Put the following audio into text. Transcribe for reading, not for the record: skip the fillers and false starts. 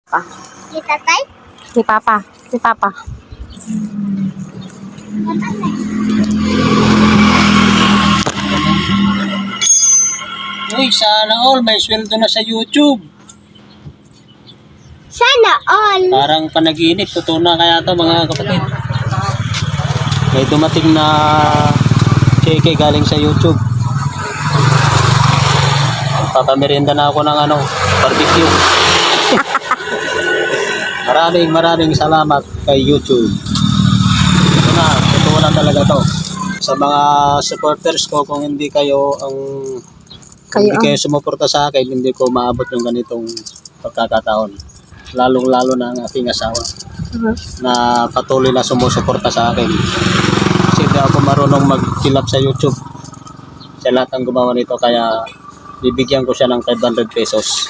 Si tatay? Si Papa. Si Papa. Uy, sana all may sweldo na sa YouTube. Sana all. Parang panaginip, totoo na kaya to mga kapatid. May dumating na cheque galing sa YouTube. Papamerienda na ako ng barbecue. Maraming salamat kay YouTube. Ito na, totoo na talaga to. Sa mga supporters ko, kung hindi kayo sumuporta sa akin, hindi ko maabot yung ganitong pagkakataon. Lalong-lalo na ang aking asawa na patuloy na sumusuporta sa akin. Kasi hindi ako marunong magkilap sa YouTube. Sa lahat ng gumawa nito, kaya bibigyan ko siya ng 500 pesos.